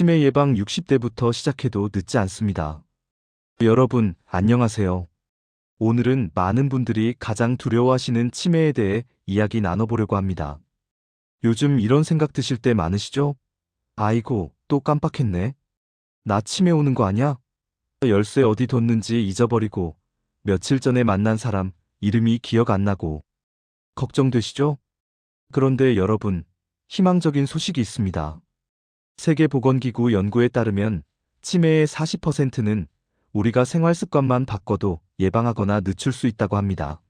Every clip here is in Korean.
치매 예방 60대부터 시작해도 늦지 않습니다. 여러분, 안녕하세요. 오늘은 많은 분들이 가장 두려워하시는 치매에 대해 이야기 나눠보려고 합니다. 요즘 이런 생각 드실 때 많으시죠? 아이고, 또 깜빡했네. 나 치매 오는 거 아냐? 열쇠 어디 뒀는지 잊어버리고, 며칠 전에 만난 사람 이름이 기억 안 나고, 걱정되시죠? 그런데 여러분, 희망적인 소식이 있습니다. 세계보건기구 연구에 따르면 치매의 40%는 우리가 생활 습관만 바꿔도 예방하거나 늦출 수 있다고 합니다.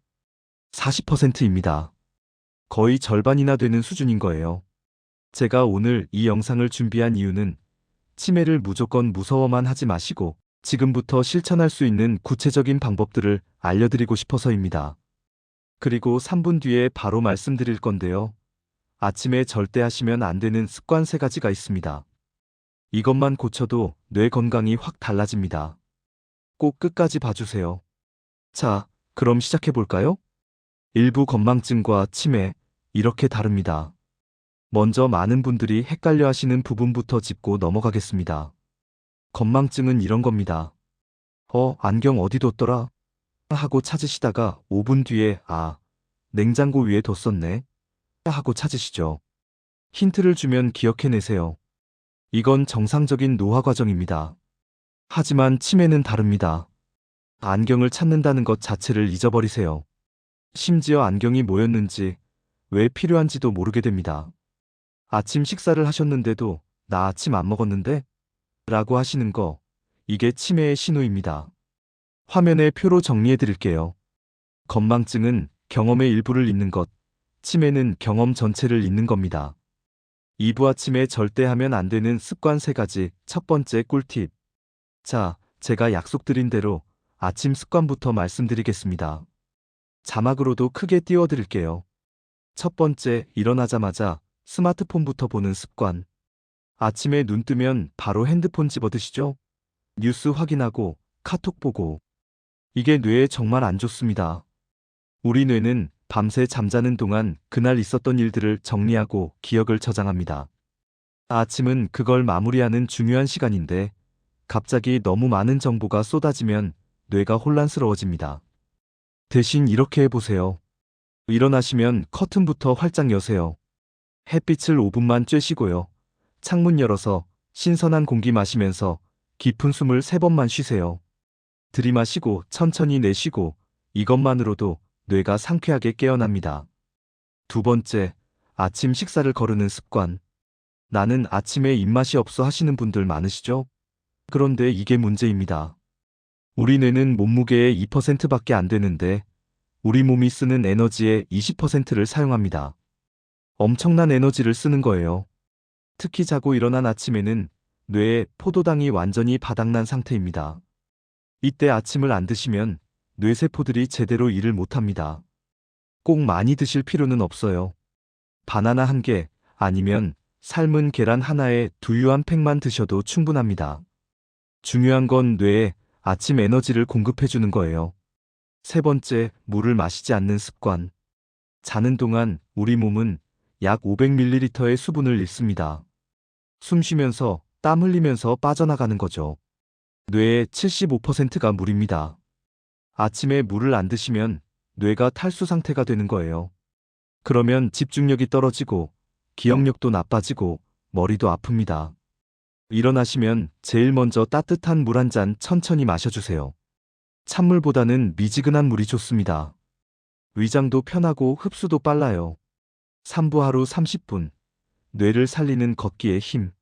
40%입니다. 거의 절반이나 되는 수준인 거예요. 제가 오늘 이 영상을 준비한 이유는 치매를 무조건 무서워만 하지 마시고 지금부터 실천할 수 있는 구체적인 방법들을 알려드리고 싶어서입니다. 그리고 3분 뒤에 바로 말씀드릴 건데요. 아침에 절대 하시면 안 되는 습관 3가지가 있습니다. 이것만 고쳐도 뇌 건강이 확 달라집니다. 꼭 끝까지 봐주세요. 자, 그럼 시작해볼까요? 일부 건망증과 치매, 이렇게 다릅니다. 먼저 많은 분들이 헷갈려 하시는 부분부터 짚고 넘어가겠습니다. 건망증은 이런 겁니다. 안경 어디 뒀더라? 하고 찾으시다가 5분 뒤에 냉장고 위에 뒀었네. 하고 찾으시죠. 힌트를 주면 기억해내세요. 이건 정상적인 노화 과정입니다. 하지만 치매는 다릅니다. 안경을 찾는다는 것 자체를 잊어버리세요. 심지어 안경이 뭐였는지, 왜 필요한지도 모르게 됩니다. 아침 식사를 하셨는데도 나 아침 안 먹었는데? 라고 하시는 거, 이게 치매의 신호입니다. 화면에 표로 정리해 드릴게요. 건망증은 경험의 일부를 잊는 것, 치매는 경험 전체를 잊는 겁니다. 이부 아침에 절대 하면 안 되는 습관 3가지, 첫 번째 꿀팁. 자, 제가 약속드린 대로 아침 습관부터 말씀드리겠습니다. 자막으로도 크게 띄워드릴게요. 첫 번째, 일어나자마자 스마트폰부터 보는 습관. 아침에 눈 뜨면 바로 핸드폰 집어드시죠? 뉴스 확인하고 카톡 보고. 이게 뇌에 정말 안 좋습니다. 우리 뇌는 밤새 잠자는 동안 그날 있었던 일들을 정리하고 기억을 저장합니다. 아침은 그걸 마무리하는 중요한 시간인데 갑자기 너무 많은 정보가 쏟아지면 뇌가 혼란스러워집니다. 대신 이렇게 해보세요. 일어나시면 커튼부터 활짝 여세요. 햇빛을 5분만 쬐시고요. 창문 열어서 신선한 공기 마시면서 깊은 숨을 3번만 쉬세요. 들이마시고 천천히 내쉬고 이것만으로도 뇌가 상쾌하게 깨어납니다. 두 번째, 아침 식사를 거르는 습관. 나는 아침에 입맛이 없어 하시는 분들 많으시죠? 그런데 이게 문제입니다. 우리 뇌는 몸무게의 2%밖에 안 되는데 우리 몸이 쓰는 에너지의 20%를 사용합니다. 엄청난 에너지를 쓰는 거예요. 특히 자고 일어난 아침에는 뇌에 포도당이 완전히 바닥난 상태입니다. 이때 아침을 안 드시면 뇌세포들이 제대로 일을 못합니다. 꼭 많이 드실 필요는 없어요. 바나나 1개 아니면 삶은 계란 하나에 두유 한 팩만 드셔도 충분합니다. 중요한 건 뇌에 아침 에너지를 공급해주는 거예요. 세 번째, 물을 마시지 않는 습관. 자는 동안 우리 몸은 약 500ml의 수분을 잃습니다. 숨 쉬면서 땀 흘리면서 빠져나가는 거죠. 뇌의 75%가 물입니다. 아침에 물을 안 드시면 뇌가 탈수 상태가 되는 거예요. 그러면 집중력이 떨어지고 기억력도 나빠지고 머리도 아픕니다. 일어나시면 제일 먼저 따뜻한 물 한 잔 천천히 마셔주세요. 찬물보다는 미지근한 물이 좋습니다. 위장도 편하고 흡수도 빨라요. 3부 하루 30분. 뇌를 살리는 걷기의 힘.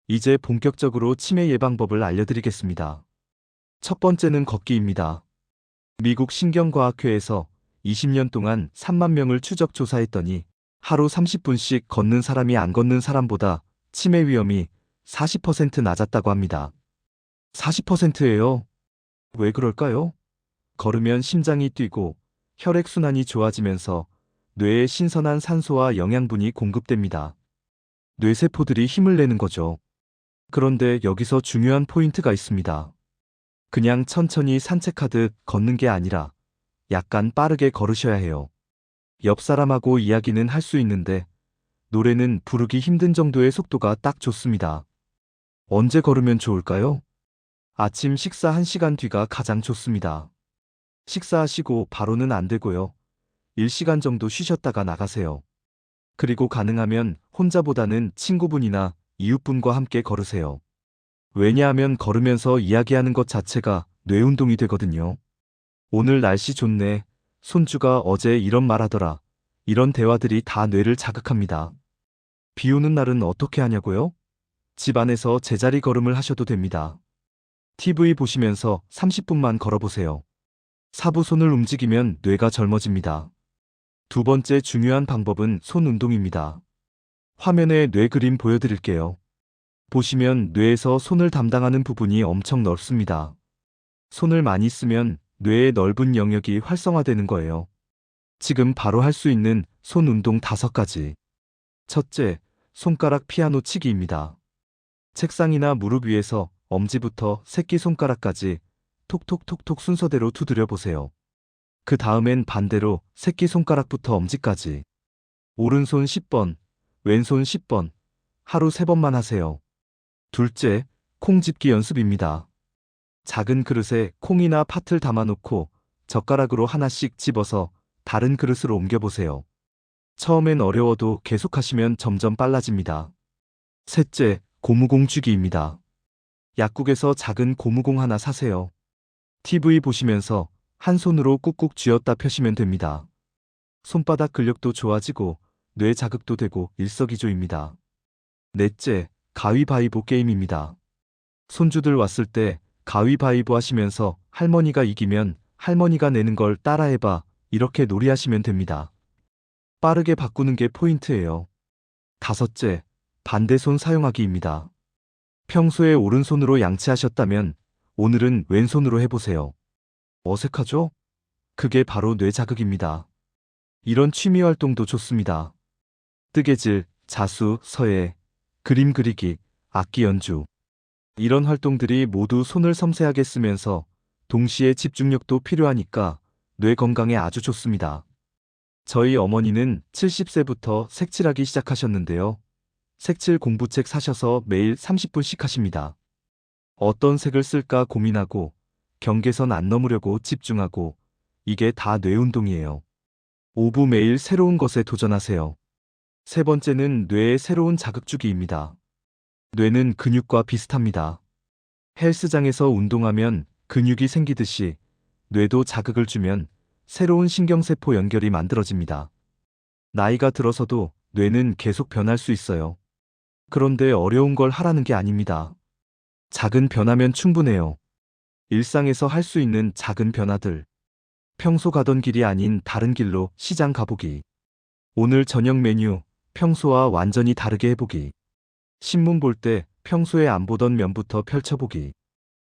이제 본격적으로 치매 예방법을 알려드리겠습니다. 첫 번째는 걷기입니다. 미국 신경과학회에서 20년 동안 3만 명을 추적 조사했더니 하루 30분씩 걷는 사람이 안 걷는 사람보다 치매 위험이 40% 낮았다고 합니다. 40%예요. 왜 그럴까요? 걸으면 심장이 뛰고 혈액순환이 좋아지면서 뇌에 신선한 산소와 영양분이 공급됩니다. 뇌세포들이 힘을 내는 거죠. 그런데 여기서 중요한 포인트가 있습니다. 그냥 천천히 산책하듯 걷는 게 아니라 약간 빠르게 걸으셔야 해요. 옆 사람하고 이야기는 할 수 있는데 노래는 부르기 힘든 정도의 속도가 딱 좋습니다. 언제 걸으면 좋을까요? 아침 식사 1시간 뒤가 가장 좋습니다. 식사하시고 바로는 안 되고요. 1시간 정도 쉬셨다가 나가세요. 그리고 가능하면 혼자보다는 친구분이나 이웃분과 함께 걸으세요. 왜냐하면 걸으면서 이야기하는 것 자체가 뇌 운동이 되거든요. 오늘 날씨 좋네. 손주가 어제 이런 말 하더라. 이런 대화들이 다 뇌를 자극합니다. 비 오는 날은 어떻게 하냐고요? 집 안에서 제자리 걸음을 하셔도 됩니다. TV 보시면서 30분만 걸어보세요. 사부 손을 움직이면 뇌가 젊어집니다. 두 번째 중요한 방법은 손 운동입니다. 화면에 뇌 그림 보여드릴게요. 보시면 뇌에서 손을 담당하는 부분이 엄청 넓습니다. 손을 많이 쓰면 뇌의 넓은 영역이 활성화되는 거예요. 지금 바로 할 수 있는 손 운동 5가지. 첫째, 손가락 피아노 치기입니다. 책상이나 무릎 위에서 엄지부터 새끼손가락까지 톡톡톡톡 순서대로 두드려 보세요. 그 다음엔 반대로 새끼손가락부터 엄지까지. 오른손 10번, 왼손 10번, 하루 3번만 하세요. 둘째, 콩 집기 연습입니다. 작은 그릇에 콩이나 팥을 담아놓고 젓가락으로 하나씩 집어서 다른 그릇으로 옮겨보세요. 처음엔 어려워도 계속하시면 점점 빨라집니다. 셋째, 고무공 쥐기입니다. 약국에서 작은 고무공 하나 사세요. TV 보시면서 한 손으로 꾹꾹 쥐었다 펴시면 됩니다. 손바닥 근력도 좋아지고 뇌 자극도 되고 일석이조입니다. 넷째, 가위바위보 게임입니다. 손주들 왔을 때 가위바위보 하시면서 할머니가 이기면 할머니가 내는 걸 따라해봐 이렇게 놀이하시면 됩니다. 빠르게 바꾸는 게 포인트예요. 다섯째, 반대손 사용하기입니다. 평소에 오른손으로 양치하셨다면 오늘은 왼손으로 해보세요. 어색하죠? 그게 바로 뇌 자극입니다. 이런 취미 활동도 좋습니다. 뜨개질, 자수, 서예, 그림 그리기, 악기 연주. 이런 활동들이 모두 손을 섬세하게 쓰면서 동시에 집중력도 필요하니까 뇌 건강에 아주 좋습니다. 저희 어머니는 70세부터 색칠하기 시작하셨는데요. 색칠 공부책 사셔서 매일 30분씩 하십니다. 어떤 색을 쓸까 고민하고 경계선 안 넘으려고 집중하고 이게 다 뇌 운동이에요. 5부 매일 새로운 것에 도전하세요. 세 번째는 뇌의 새로운 자극 주기입니다. 뇌는 근육과 비슷합니다. 헬스장에서 운동하면 근육이 생기듯이 뇌도 자극을 주면 새로운 신경세포 연결이 만들어집니다. 나이가 들어서도 뇌는 계속 변할 수 있어요. 그런데 어려운 걸 하라는 게 아닙니다. 작은 변화면 충분해요. 일상에서 할 수 있는 작은 변화들. 평소 가던 길이 아닌 다른 길로 시장 가보기. 오늘 저녁 메뉴 평소와 완전히 다르게 해보기. 신문 볼 때 평소에 안 보던 면부터 펼쳐보기.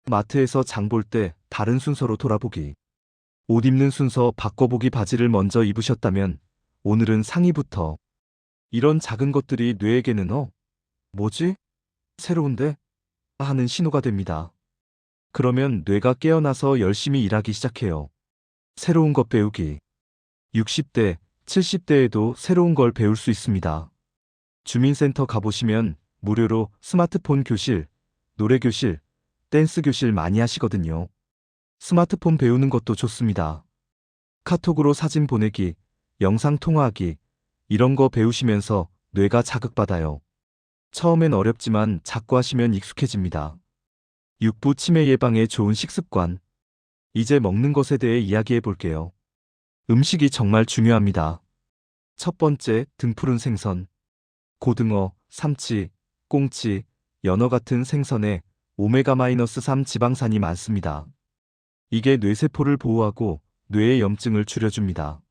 마트에서 장 볼 때 다른 순서로 돌아보기. 옷 입는 순서 바꿔보기. 바지를 먼저 입으셨다면 오늘은 상의부터. 이런 작은 것들이 뇌에게는 뭐지? 새로운데? 하는 신호가 됩니다. 그러면 뇌가 깨어나서 열심히 일하기 시작해요. 새로운 것 배우기. 60대, 70대에도 새로운 걸 배울 수 있습니다. 주민센터 가보시면 무료로 스마트폰 교실, 노래 교실, 댄스 교실 많이 하시거든요. 스마트폰 배우는 것도 좋습니다. 카톡으로 사진 보내기, 영상 통화하기, 이런 거 배우시면서 뇌가 자극받아요. 처음엔 어렵지만 자꾸 하시면 익숙해집니다. 6부 치매 예방에 좋은 식습관. 이제 먹는 것에 대해 이야기해 볼게요. 음식이 정말 중요합니다. 첫 번째, 등푸른 생선. 고등어, 삼치, 꽁치, 연어 같은 생선에 오메가-3 지방산이 많습니다. 이게 뇌세포를 보호하고 뇌의 염증을 줄여줍니다.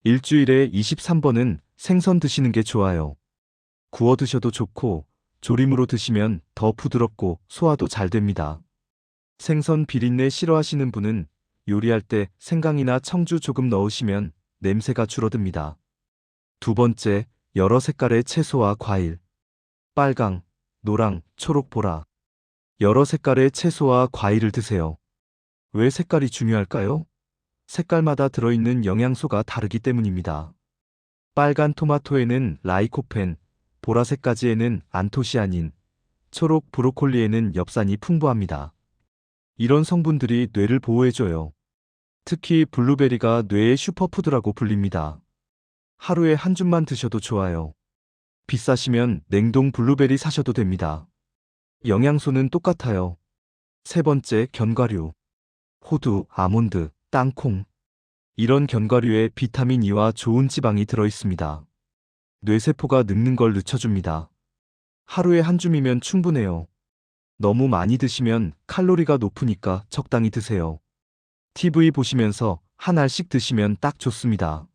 일주일에 23번은 생선 드시는 게 좋아요. 구워 드셔도 좋고 조림으로 드시면 더 부드럽고 소화도 잘 됩니다. 생선 비린내 싫어하시는 분은 요리할 때 생강이나 청주 조금 넣으시면 냄새가 줄어듭니다. 두 번째, 여러 색깔의 채소와 과일. 빨강, 노랑, 초록, 보라. 여러 색깔의 채소와 과일을 드세요. 왜 색깔이 중요할까요? 색깔마다 들어있는 영양소가 다르기 때문입니다. 빨간 토마토에는 라이코펜, 보라색 가지에는 안토시아닌, 초록 브로콜리에는 엽산이 풍부합니다. 이런 성분들이 뇌를 보호해줘요. 특히 블루베리가 뇌의 슈퍼푸드라고 불립니다. 하루에 한 줌만 드셔도 좋아요. 비싸시면 냉동 블루베리 사셔도 됩니다. 영양소는 똑같아요. 세 번째, 견과류. 호두, 아몬드, 땅콩. 이런 견과류에 비타민 E와 좋은 지방이 들어있습니다. 뇌세포가 늙는 걸 늦춰줍니다. 하루에 한 줌이면 충분해요. 너무 많이 드시면 칼로리가 높으니까 적당히 드세요. TV 보시면서 한 알씩 드시면 딱 좋습니다.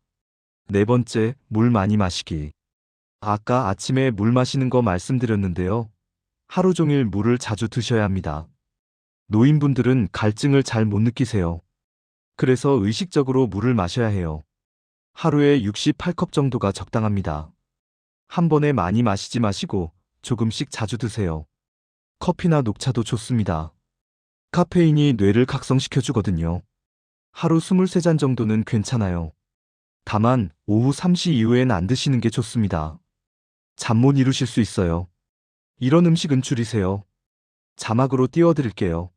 네 번째, 물 많이 마시기. 아까 아침에 물 마시는 거 말씀드렸는데요. 하루 종일 물을 자주 드셔야 합니다. 노인분들은 갈증을 잘 못 느끼세요. 그래서 의식적으로 물을 마셔야 해요. 하루에 68컵 정도가 적당합니다. 한 번에 많이 마시지 마시고 조금씩 자주 드세요. 커피나 녹차도 좋습니다. 카페인이 뇌를 각성시켜주거든요. 하루 23잔 정도는 괜찮아요. 다만 오후 3시 이후엔 안 드시는 게 좋습니다. 잠 못 이루실 수 있어요. 이런 음식은 줄이세요. 자막으로 띄워드릴게요.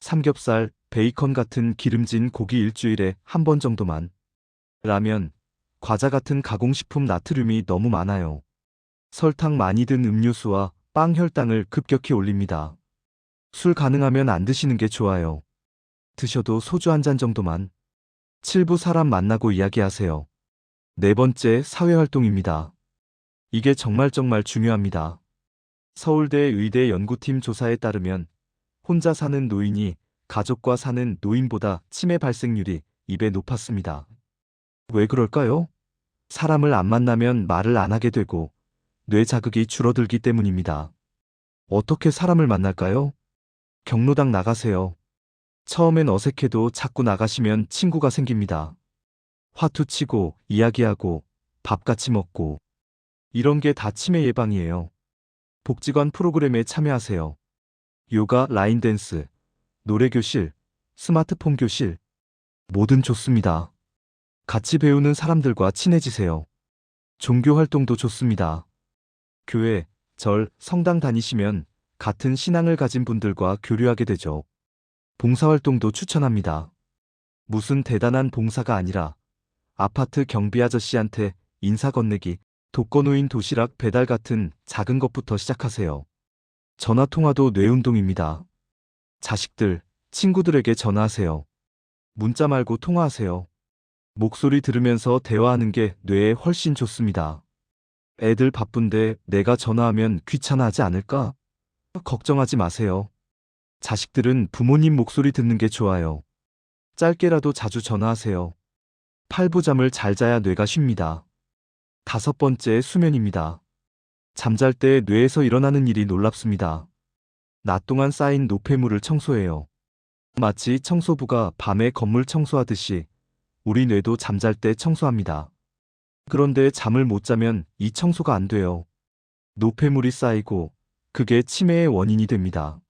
삼겹살, 베이컨 같은 기름진 고기 일주일에 한 번 정도만. 라면, 과자 같은 가공식품 나트륨이 너무 많아요. 설탕 많이 든 음료수와 빵 혈당을 급격히 올립니다. 술 가능하면 안 드시는 게 좋아요. 드셔도 소주 한 잔 정도만. 7부 사람 만나고 이야기하세요. 네 번째, 사회활동입니다. 이게 정말 중요합니다. 서울대 의대 연구팀 조사에 따르면 혼자 사는 노인이 가족과 사는 노인보다 치매 발생률이 2배 높았습니다. 왜 그럴까요? 사람을 안 만나면 말을 안 하게 되고 뇌 자극이 줄어들기 때문입니다. 어떻게 사람을 만날까요? 경로당 나가세요. 처음엔 어색해도 자꾸 나가시면 친구가 생깁니다. 화투치고 이야기하고 밥 같이 먹고 이런 게 다 치매 예방이에요. 복지관 프로그램에 참여하세요. 요가, 라인댄스, 노래교실, 스마트폰 교실 뭐든 좋습니다. 같이 배우는 사람들과 친해지세요. 종교 활동도 좋습니다. 교회, 절, 성당 다니시면 같은 신앙을 가진 분들과 교류하게 되죠. 봉사활동도 추천합니다. 무슨 대단한 봉사가 아니라 아파트 경비 아저씨한테 인사 건네기, 독거노인 도시락 배달 같은 작은 것부터 시작하세요. 전화통화도 뇌운동입니다. 자식들, 친구들에게 전화하세요. 문자 말고 통화하세요. 목소리 들으면서 대화하는 게 뇌에 훨씬 좋습니다. 애들 바쁜데 내가 전화하면 귀찮아하지 않을까? 걱정하지 마세요. 자식들은 부모님 목소리 듣는 게 좋아요. 짧게라도 자주 전화하세요. 팔부잠을 잘 자야 뇌가 쉽니다. 다섯 번째, 수면입니다. 잠잘 때 뇌에서 일어나는 일이 놀랍습니다. 낮 동안 쌓인 노폐물을 청소해요. 마치 청소부가 밤에 건물 청소하듯이 우리 뇌도 잠잘 때 청소합니다. 그런데 잠을 못 자면 이 청소가 안 돼요. 노폐물이 쌓이고 그게 치매의 원인이 됩니다.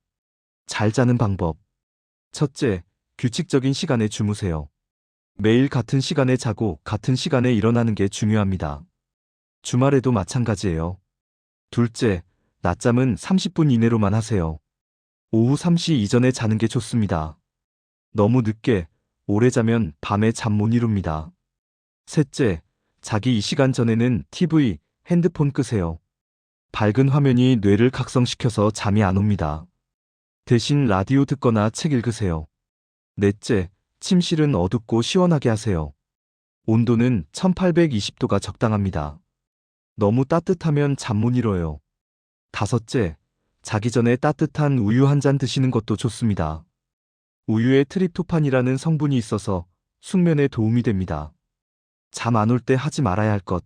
잘 자는 방법. 첫째, 규칙적인 시간에 주무세요. 매일 같은 시간에 자고 같은 시간에 일어나는 게 중요합니다. 주말에도 마찬가지예요. 둘째, 낮잠은 30분 이내로만 하세요. 오후 3시 이전에 자는 게 좋습니다. 너무 늦게, 오래 자면 밤에 잠 못 이룹니다. 셋째, 자기 이 시간 전에는 TV, 핸드폰 끄세요. 밝은 화면이 뇌를 각성시켜서 잠이 안 옵니다. 대신 라디오 듣거나 책 읽으세요. 넷째, 침실은 어둡고 시원하게 하세요. 온도는 1820도가 적당합니다. 너무 따뜻하면 잠 못 이뤄요. 다섯째, 자기 전에 따뜻한 우유 한 잔 드시는 것도 좋습니다. 우유에 트립토판이라는 성분이 있어서 숙면에 도움이 됩니다. 잠 안 올 때 하지 말아야 할 것.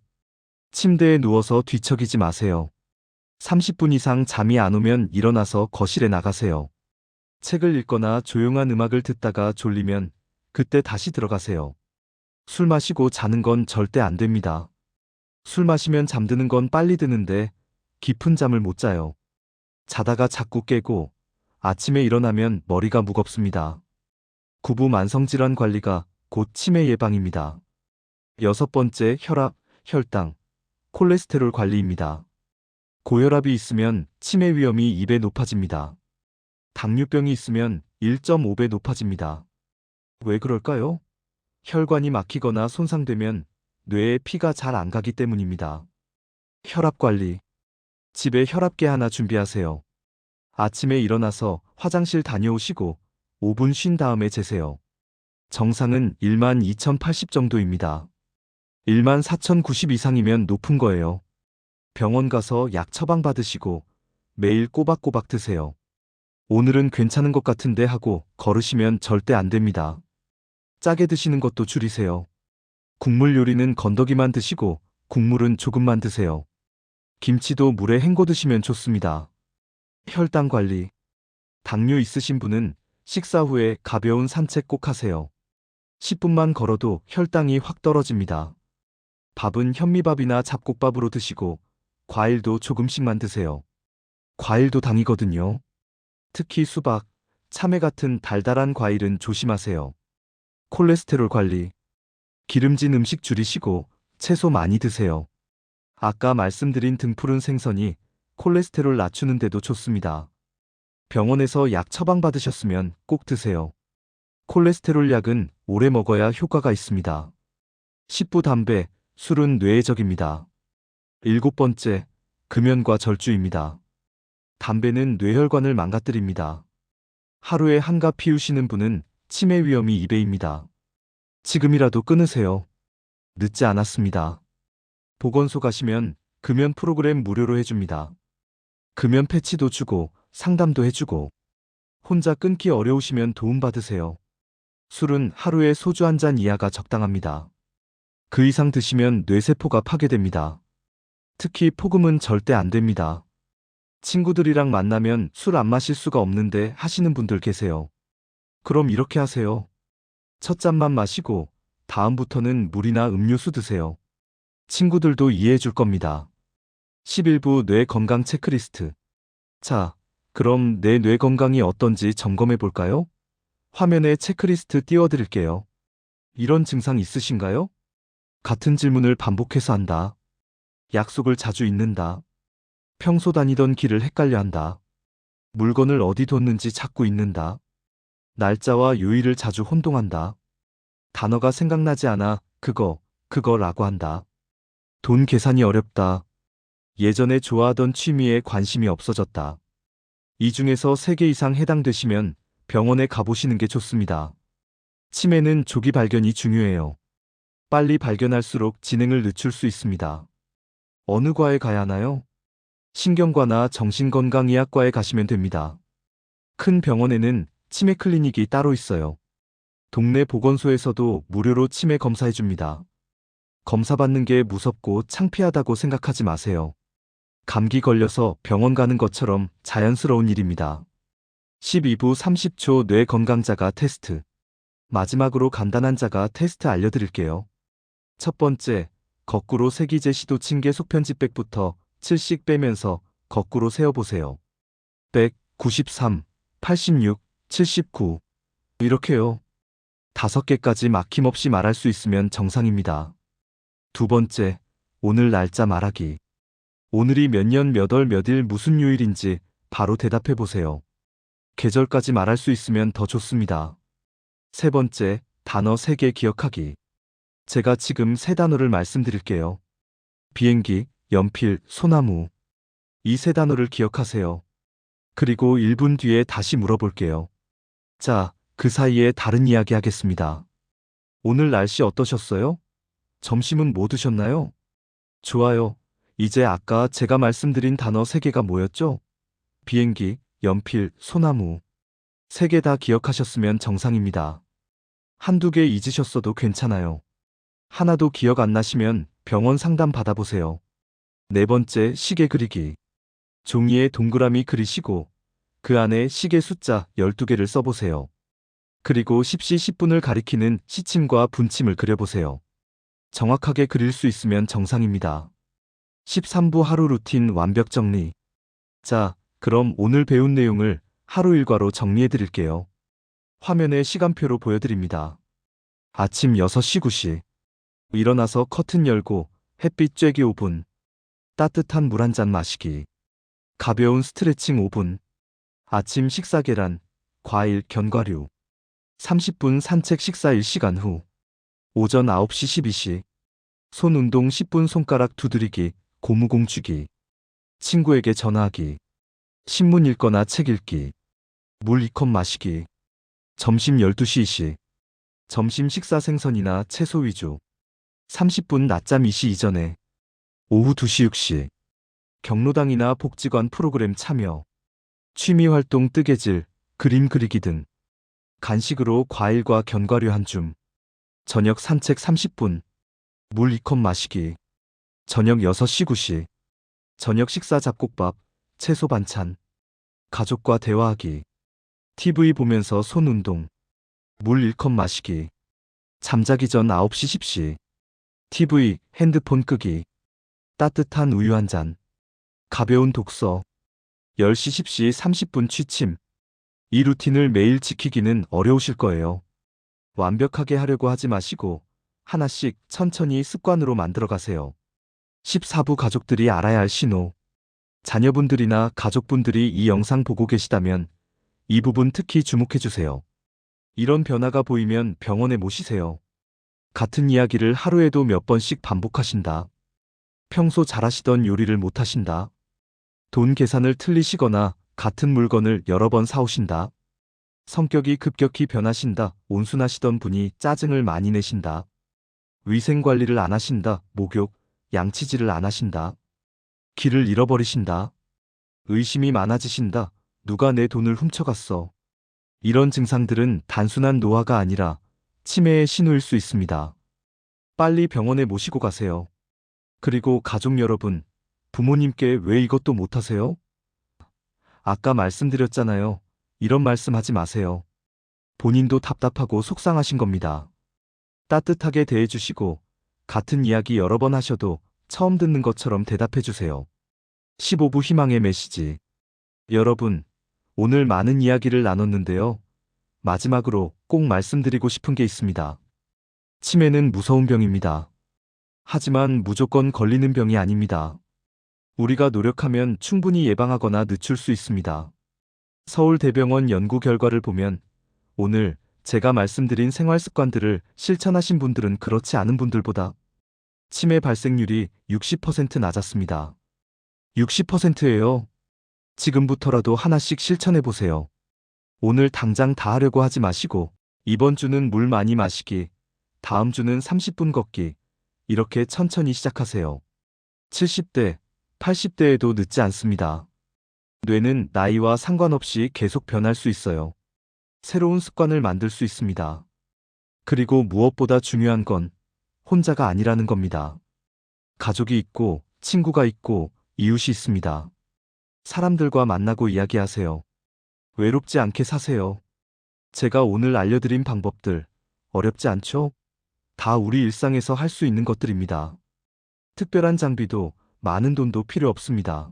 침대에 누워서 뒤척이지 마세요. 30분 이상 잠이 안 오면 일어나서 거실에 나가세요. 책을 읽거나 조용한 음악을 듣다가 졸리면 그때 다시 들어가세요. 술 마시고 자는 건 절대 안 됩니다. 술 마시면 잠드는 건 빨리 드는데 깊은 잠을 못 자요. 자다가 자꾸 깨고 아침에 일어나면 머리가 무겁습니다. 구부 만성질환 관리가 곧 치매 예방입니다. 여섯 번째, 혈압, 혈당, 콜레스테롤 관리입니다. 고혈압이 있으면 치매 위험이 2배 높아집니다. 당뇨병이 있으면 1.5배 높아집니다. 왜 그럴까요? 혈관이 막히거나 손상되면 뇌에 피가 잘 안 가기 때문입니다. 혈압 관리. 집에 혈압계 하나 준비하세요. 아침에 일어나서 화장실 다녀오시고 5분 쉰 다음에 재세요. 정상은 12,080 정도입니다. 14,090 이상이면 높은 거예요. 병원 가서 약 처방 받으시고 매일 꼬박꼬박 드세요. 오늘은 괜찮은 것 같은데 하고 걸으시면 절대 안 됩니다. 짜게 드시는 것도 줄이세요. 국물 요리는 건더기만 드시고 국물은 조금만 드세요. 김치도 물에 헹궈 드시면 좋습니다. 혈당 관리. 당뇨 있으신 분은 식사 후에 가벼운 산책 꼭 하세요. 10분만 걸어도 혈당이 확 떨어집니다. 밥은 현미밥이나 잡곡밥으로 드시고 과일도 조금씩만 드세요. 과일도 당이거든요. 특히 수박, 참외 같은 달달한 과일은 조심하세요. 콜레스테롤 관리. 기름진 음식 줄이시고 채소 많이 드세요. 아까 말씀드린 등푸른 생선이 콜레스테롤 낮추는 데도 좋습니다. 병원에서 약 처방받으셨으면 꼭 드세요. 콜레스테롤 약은 오래 먹어야 효과가 있습니다. 식부 담배, 술은 뇌에 적입니다. 7번째, 금연과 절주입니다. 담배는 뇌혈관을 망가뜨립니다. 하루에 한갑 피우시는 분은 치매 위험이 2배입니다. 지금이라도 끊으세요. 늦지 않았습니다. 보건소 가시면 금연 프로그램 무료로 해줍니다. 금연 패치도 주고 상담도 해주고 혼자 끊기 어려우시면 도움받으세요. 술은 하루에 소주 한 잔 이하가 적당합니다. 그 이상 드시면 뇌세포가 파괴됩니다. 특히 폭음은 절대 안 됩니다. 친구들이랑 만나면 술 안 마실 수가 없는데 하시는 분들 계세요. 그럼 이렇게 하세요. 첫 잔만 마시고 다음부터는 물이나 음료수 드세요. 친구들도 이해해 줄 겁니다. 11부 뇌 건강 체크리스트. 자, 그럼 내 뇌 건강이 어떤지 점검해 볼까요? 화면에 체크리스트 띄워드릴게요. 이런 증상 있으신가요? 같은 질문을 반복해서 한다. 약속을 자주 잊는다. 평소 다니던 길을 헷갈려 한다. 물건을 어디 뒀는지 찾고 잊는다. 날짜와 요일을 자주 혼동한다. 단어가 생각나지 않아 그거라고 한다. 돈 계산이 어렵다. 예전에 좋아하던 취미에 관심이 없어졌다. 이 중에서 3개 이상 해당되시면 병원에 가보시는 게 좋습니다. 치매는 조기 발견이 중요해요. 빨리 발견할수록 진행을 늦출 수 있습니다. 어느 과에 가야 하나요? 신경과나 정신건강의학과에 가시면 됩니다. 큰 병원에는 치매 클리닉이 따로 있어요. 동네 보건소에서도 무료로 치매 검사해줍니다. 검사받는 게 무섭고 창피하다고 생각하지 마세요. 감기 걸려서 병원 가는 것처럼 자연스러운 일입니다. 12부 30초 뇌 건강자가 테스트. 마지막으로 간단한 자가 테스트 알려드릴게요. 첫 번째, 거꾸로 세기제 시도 층계 속편집백부터 7씩 빼면서 거꾸로 세어보세요. 100, 93, 86, 79. 이렇게요. 5개까지 막힘없이 말할 수 있으면 정상입니다. 두 번째, 오늘 날짜 말하기. 오늘이 몇 년 몇 월 몇 일 무슨 요일인지 바로 대답해 보세요. 계절까지 말할 수 있으면 더 좋습니다. 세 번째, 단어 3개 기억하기. 제가 지금 3단어를 말씀드릴게요. 비행기, 연필, 소나무. 이 3단어를 기억하세요. 그리고 1분 뒤에 다시 물어볼게요. 자, 그 사이에 다른 이야기 하겠습니다. 오늘 날씨 어떠셨어요? 점심은 뭐 드셨나요? 좋아요. 이제 아까 제가 말씀드린 단어 3개가 뭐였죠? 비행기, 연필, 소나무. 3개 다 기억하셨으면 정상입니다. 한두 개 잊으셨어도 괜찮아요. 하나도 기억 안 나시면 병원 상담 받아보세요. 네 번째, 시계 그리기. 종이에 동그라미 그리시고 그 안에 시계 숫자 12개를 써보세요. 그리고 10시 10분을 가리키는 시침과 분침을 그려보세요. 정확하게 그릴 수 있으면 정상입니다. 13부 하루 루틴 완벽 정리. 자, 그럼 오늘 배운 내용을 하루 일과로 정리해 드릴게요. 화면에 시간표로 보여드립니다. 아침 6시 9시. 일어나서 커튼 열고 햇빛 쬐기 5분. 따뜻한 물 한 잔 마시기. 가벼운 스트레칭 5분. 아침 식사 계란, 과일, 견과류. 30분 산책 식사 1시간 후. 오전 9시 12시. 손 운동 10분 손가락 두드리기, 고무공 쥐기. 친구에게 전화하기. 신문 읽거나 책 읽기. 물 2컵 마시기. 점심 12시 이시. 점심 식사 생선이나 채소 위주. 30분 낮잠 2시 이전에. 오후 2시 6시. 경로당이나 복지관 프로그램 참여. 취미 활동 뜨개질, 그림 그리기 등. 간식으로 과일과 견과류 한 줌. 저녁 산책 30분. 물 2컵 마시기. 저녁 6시 9시. 저녁 식사 잡곡밥, 채소 반찬. 가족과 대화하기. TV 보면서 손 운동. 물 1컵 마시기. 잠자기 전 9시 10시. TV, 핸드폰 끄기. 따뜻한 우유 한 잔. 가벼운 독서. 10시 10시 30분 취침. 이 루틴을 매일 지키기는 어려우실 거예요. 완벽하게 하려고 하지 마시고 하나씩 천천히 습관으로 만들어 가세요. 14부 가족들이 알아야 할 신호. 자녀분들이나 가족분들이 이 영상 보고 계시다면 이 부분 특히 주목해 주세요. 이런 변화가 보이면 병원에 모시세요. 같은 이야기를 하루에도 몇 번씩 반복하신다. 평소 잘하시던 요리를 못하신다. 돈 계산을 틀리시거나 같은 물건을 여러 번 사오신다. 성격이 급격히 변하신다. 온순하시던 분이 짜증을 많이 내신다. 위생 관리를 안 하신다. 목욕, 양치질을 안 하신다. 길을 잃어버리신다. 의심이 많아지신다. 누가 내 돈을 훔쳐갔어. 이런 증상들은 단순한 노화가 아니라 치매의 신호일 수 있습니다. 빨리 병원에 모시고 가세요. 그리고 가족 여러분, 부모님께 왜 이것도 못하세요? 아까 말씀드렸잖아요. 이런 말씀 하지 마세요. 본인도 답답하고 속상하신 겁니다. 따뜻하게 대해주시고 같은 이야기 여러 번 하셔도 처음 듣는 것처럼 대답해 주세요. 15부 희망의 메시지. 여러분, 오늘 많은 이야기를 나눴는데요. 마지막으로 꼭 말씀드리고 싶은 게 있습니다. 치매는 무서운 병입니다. 하지만 무조건 걸리는 병이 아닙니다. 우리가 노력하면 충분히 예방하거나 늦출 수 있습니다. 서울대병원 연구 결과를 보면 오늘 제가 말씀드린 생활 습관들을 실천하신 분들은 그렇지 않은 분들보다 치매 발생률이 60% 낮았습니다. 60%예요. 지금부터라도 하나씩 실천해 보세요. 오늘 당장 다 하려고 하지 마시고 이번 주는 물 많이 마시기, 다음 주는 30분 걷기, 이렇게 천천히 시작하세요. 70대, 80대에도 늦지 않습니다. 뇌는 나이와 상관없이 계속 변할 수 있어요. 새로운 습관을 만들 수 있습니다. 그리고 무엇보다 중요한 건 혼자가 아니라는 겁니다. 가족이 있고, 친구가 있고, 이웃이 있습니다. 사람들과 만나고 이야기하세요. 외롭지 않게 사세요. 제가 오늘 알려드린 방법들, 어렵지 않죠? 다 우리 일상에서 할 수 있는 것들입니다. 특별한 장비도 많은 돈도 필요 없습니다.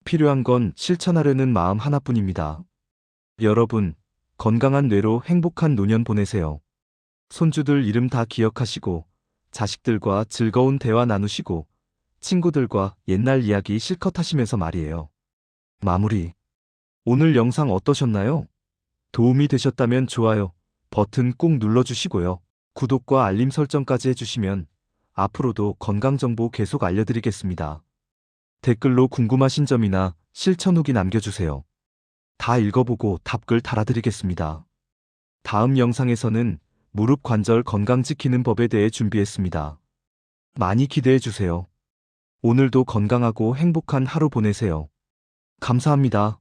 필요한 건 실천하려는 마음 하나뿐입니다. 여러분, 건강한 뇌로 행복한 노년 보내세요. 손주들 이름 다 기억하시고, 자식들과 즐거운 대화 나누시고, 친구들과 옛날 이야기 실컷 하시면서 말이에요. 마무리. 오늘 영상 어떠셨나요? 도움이 되셨다면 좋아요 버튼 꾹 눌러주시고요. 구독과 알림 설정까지 해주시면 앞으로도 건강정보 계속 알려드리겠습니다. 댓글로 궁금하신 점이나 실천 후기 남겨주세요. 다 읽어보고 답글 달아드리겠습니다. 다음 영상에서는 무릎 관절 건강 지키는 법에 대해 준비했습니다. 많이 기대해주세요. 오늘도 건강하고 행복한 하루 보내세요. 감사합니다.